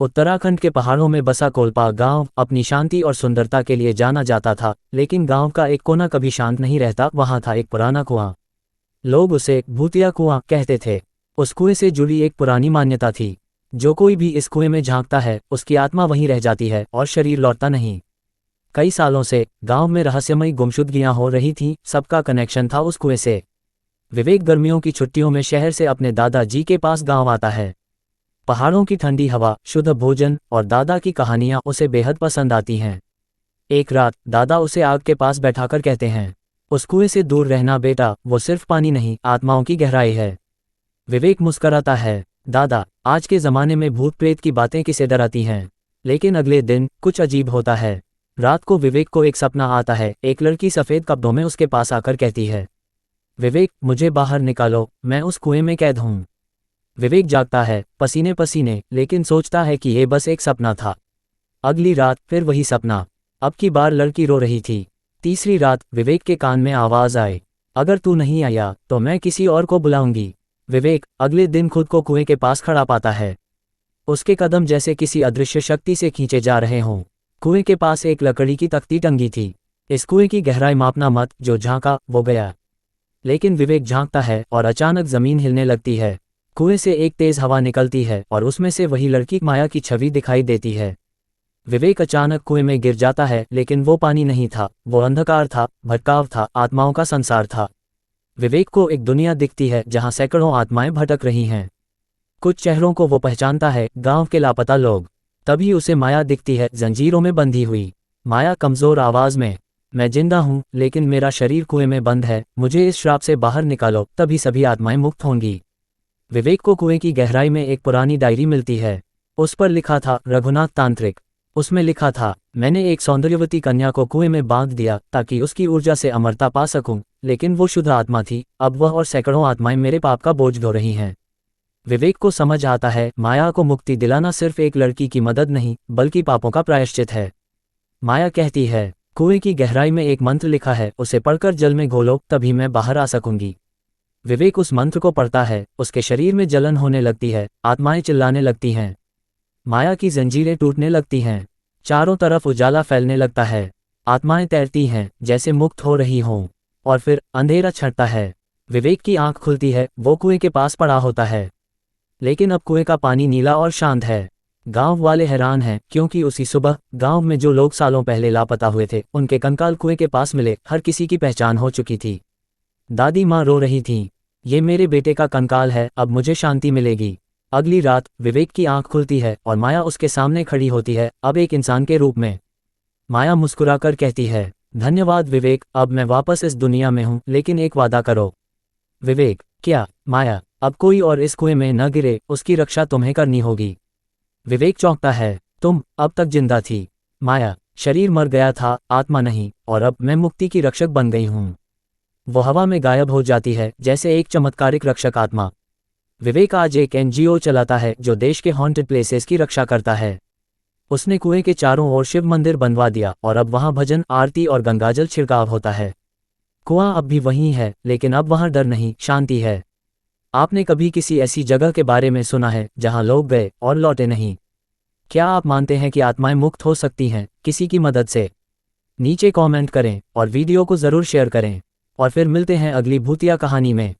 उत्तराखंड के पहाड़ों में बसा कोलपा गांव अपनी शांति और सुंदरता के लिए जाना जाता था, लेकिन गांव का एक कोना कभी शांत नहीं रहता। वहां था एक पुराना कुआं। लोग उसे भूतिया कुआं कहते थे। उस कुएं से जुड़ी एक पुरानी मान्यता थी, जो कोई भी इस कुएं में झांकता है उसकी आत्मा वहीं रह जाती है और शरीर लौटता नहीं। कई सालों से गांव में रहस्यमयी गुमशुदगियां हो रही थीं, सबका कनेक्शन था उस कुएं से। विवेक गर्मियों की छुट्टियों में शहर से अपने दादाजी के पास गांव आता है। पहाड़ों की ठंडी हवा, शुद्ध भोजन और दादा की कहानियां उसे बेहद पसंद आती हैं। एक रात दादा उसे आग के पास बैठाकर कहते हैं, उस कुएं से दूर रहना बेटा, वो सिर्फ पानी नहीं, आत्माओं की गहराई है। विवेक मुस्कराता है, दादा, आज के ज़माने में भूत प्रेत की बातें किसे डराती हैं। लेकिन अगले दिन कुछ अजीब होता है। रात को विवेक को एक सपना आता है। एक लड़की सफ़ेद कपड़ों में उसके पास आकर कहती है, विवेक, मुझे बाहर निकालो, मैं उस कुएं में कैद हूँ। विवेक जागता है, पसीने पसीने, लेकिन सोचता है कि ये बस एक सपना था। अगली रात फिर वही सपना। अब की बार लड़की रो रही थी। तीसरी रात विवेक के कान में आवाज़ आए, अगर तू नहीं आया तो मैं किसी और को बुलाऊंगी। विवेक अगले दिन खुद को कुएं के पास खड़ा पाता है। उसके कदम जैसे किसी अदृश्य शक्ति से खींचे जा रहे हों। कुएं के पास एक लकड़ी की तख्ती टंगी थी। इस कुएं की गहराई मापना मत, जो झांका वो गया। लेकिन विवेक झांकता है और अचानक जमीन हिलने लगती है। कुएं से एक तेज हवा निकलती है और उसमें से वही लड़की माया की छवि दिखाई देती है। विवेक अचानक कुएं में गिर जाता है, लेकिन वो पानी नहीं था, वो अंधकार था, भटकाव था, आत्माओं का संसार था। विवेक को एक दुनिया दिखती है जहां सैकड़ों आत्माएं भटक रही हैं। कुछ चेहरों को वो पहचानता है, गांव के लापता लोग। तभी उसे माया दिखती है, जंजीरों में बंधी हुई। माया कमजोर आवाज में, मैं जिंदा हूं, लेकिन मेरा शरीर कुएं में बंद है, मुझे इस श्राप से बाहर निकालो, तभी सभी आत्माएं मुक्त होंगी। विवेक को कुएं की गहराई में एक पुरानी डायरी मिलती है। उस पर लिखा था, रघुनाथ तांत्रिक। उसमें लिखा था, मैंने एक सौंदर्यवती कन्या को कुएं में बांध दिया ताकि उसकी ऊर्जा से अमरता पा सकूं, लेकिन वो शुद्ध आत्मा थी। अब वह और सैकड़ों आत्माएं मेरे पाप का बोझ ढो रही हैं। विवेक को समझ आता है, माया को मुक्ति दिलाना सिर्फ एक लड़की की मदद नहीं, बल्कि पापों का प्रायश्चित है। माया कहती है, कुएं की गहराई में एक मंत्र लिखा है, उसे पढ़कर जल में घोलो, तभी मैं बाहर आ सकूंगी। विवेक उस मंत्र को पढ़ता है। उसके शरीर में जलन होने लगती है, आत्माएं चिल्लाने लगती हैं, माया की जंजीरें टूटने लगती हैं, चारों तरफ उजाला फैलने लगता है, आत्माएं तैरती हैं जैसे मुक्त हो रही हों, और फिर अंधेरा छंटता है। विवेक की आंख खुलती है, वो कुएं के पास पड़ा होता है, लेकिन अब कुएं का पानी नीला और शांत है। गांव वाले हैरान हैं, क्योंकि उसी सुबह गांव में जो लोग सालों पहले लापता हुए थे, उनके कंकाल कुएं के पास मिले। हर किसी की पहचान हो चुकी थी। दादी माँ रो रही थीं, ये मेरे बेटे का कंकाल है, अब मुझे शांति मिलेगी। अगली रात विवेक की आंख खुलती है और माया उसके सामने खड़ी होती है, अब एक इंसान के रूप में। माया मुस्कुराकर कहती है, धन्यवाद विवेक, अब मैं वापस इस दुनिया में हूँ, लेकिन एक वादा करो। विवेक, क्या? माया, अब कोई और इस कुएं में न गिरे, उसकी रक्षा तुम्हें करनी होगी। विवेक चौंकता है, तुम अब तक जिंदा थी। माया, शरीर मर गया था, आत्मा नहीं, और अब मैं मुक्ति की रक्षक बन गई हूँ। वो हवा में गायब हो जाती है, जैसे एक चमत्कारिक रक्षक आत्मा। विवेक आज एक एनजीओ चलाता है जो देश के हॉन्टेड प्लेसेस की रक्षा करता है। उसने कुएं के चारों ओर शिव मंदिर बनवा दिया और अब वहां भजन, आरती और गंगाजल छिड़काव होता है। कुआं अब भी वहीं है, लेकिन अब वहां डर नहीं, शांति है। आपने कभी किसी ऐसी जगह के बारे में सुना है जहां लोग गए और लौटे नहीं? क्या आप मानते हैं कि आत्माएं मुक्त हो सकती हैं किसी की मदद से? नीचे कमेंट करें और वीडियो को ज़रूर शेयर करें। और फिर मिलते हैं अगली भूतिया कहानी में।